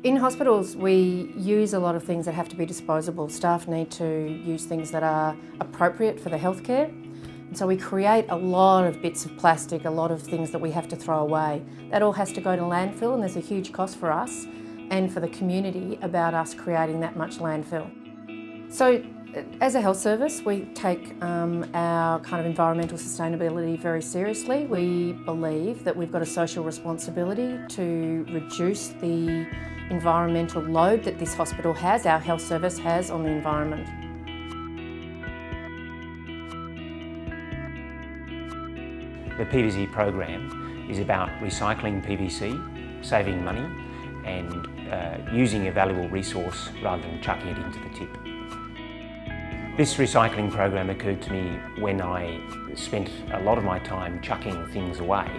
In hospitals, we use a lot of things that have to be disposable. Staff need to use things that are appropriate for the healthcare. And so we create a lot of bits of plastic, a lot of things that we have to throw away. That all has to go to landfill, and there's a huge cost for us and for the community about us creating that much landfill. So as a health service, we take our kind of environmental sustainability very seriously. We believe that we've got a social responsibility to reduce the environmental load that this hospital has, our health service has on the environment. The PVC program is about recycling PVC, saving money and using a valuable resource rather than chucking it into the tip. This recycling program occurred to me when I spent a lot of my time chucking things away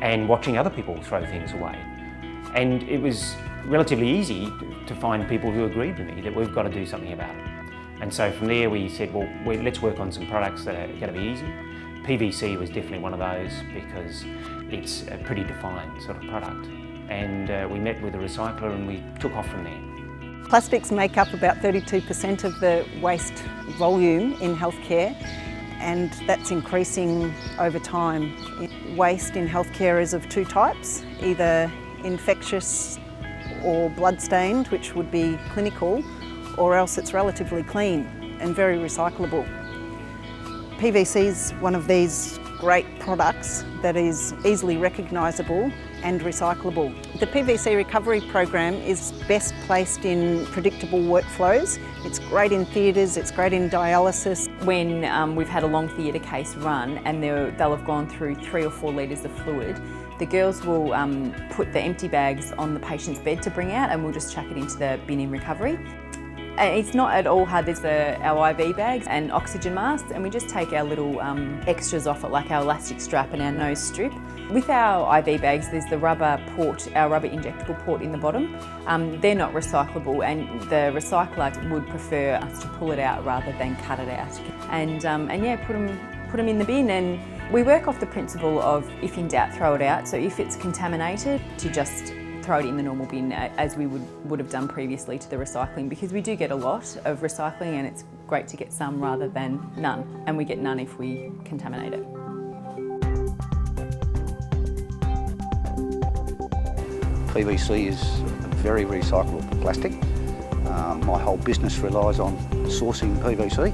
and watching other people throw things away. And it was relatively easy to find people who agreed with me that we've got to do something about it. And so from there we said, well, let's work on some products that are going to be easy. PVC was definitely one of those because it's a pretty defined sort of product. And we met with a recycler and we took off from there. Plastics make up about 32% of the waste volume in healthcare, and that's increasing over time. Waste in healthcare is of two types, either infectious or blood-stained, which would be clinical, or else it's relatively clean and very recyclable. PVC is one of these great products that is easily recognisable and recyclable. The PVC recovery program is best placed in predictable workflows. It's great in theatres, it's great in dialysis. When we've had a long theatre case run and they'll have gone through 3 or 4 litres of fluid, the girls will put the empty bags on the patient's bed to bring out, and we'll just chuck it into the bin in recovery. And it's not at all hard. There's our IV bags and oxygen masks, and we just take our little extras off it, like our elastic strap and our nose strip. With our IV bags, there's the rubber port, our rubber injectable port in the bottom. They're not recyclable, and the recycler would prefer us to pull it out rather than cut it out. And yeah, put them in the bin. And we work off the principle of, if in doubt, throw it out. So if it's contaminated, to just throw it in the normal bin as we would have done previously to the recycling, because we do get a lot of recycling and it's great to get some rather than none, and we get none if we contaminate it. PVC is very recyclable plastic. My whole business relies on sourcing PVC,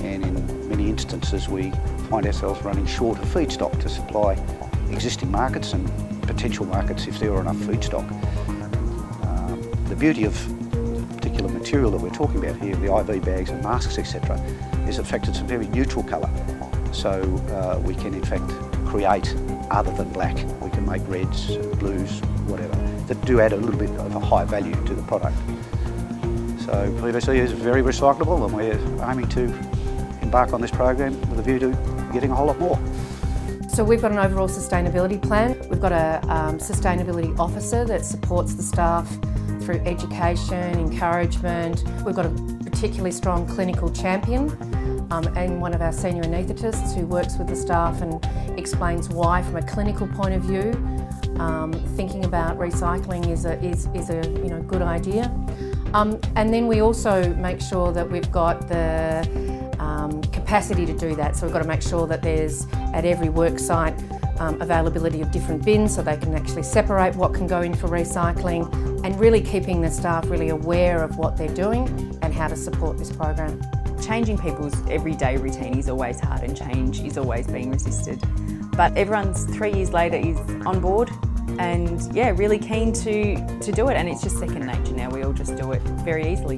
and in many instances we find ourselves running short of feedstock to supply existing markets and potential markets if there are enough feedstock. The beauty of the particular material that we're talking about here, the IV bags and masks, etc., is in fact it's a very neutral colour. So we can in fact create other than black. We can make reds, blues, whatever, that do add a little bit of a high value to the product. So PVC is very recyclable, and we're aiming to embark on this program with a view to getting a whole lot more. So we've got an overall sustainability plan. We've got a sustainability officer that supports the staff through education, encouragement. We've got a particularly strong clinical champion and one of our senior anaesthetists who works with the staff and explains why, from a clinical point of view, thinking about recycling is a good idea. And then we also make sure that we've got the capacity to do that. So we've got to make sure that there's, at every work site, availability of different bins so they can actually separate what can go in for recycling, and really keeping the staff really aware of what they're doing and how to support this program. Changing people's everyday routine is always hard, and change is always being resisted. But everyone's 3 years later is on board and yeah, really keen to do it, and it's just second nature now. We all just do it very easily.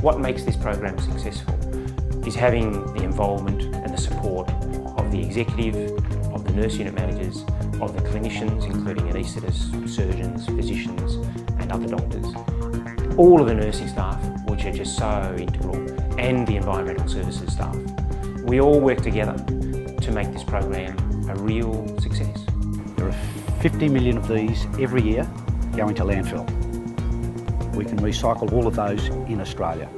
What makes this program successful is having the involvement and the support of the executive, of the nurse unit managers, of the clinicians, including anaesthetists, surgeons, physicians and other doctors. All of the nursing staff, which are just so integral, and the environmental services staff. We all work together to make this program a real success. There are 50 million of these every year going to landfill. We can recycle all of those in Australia.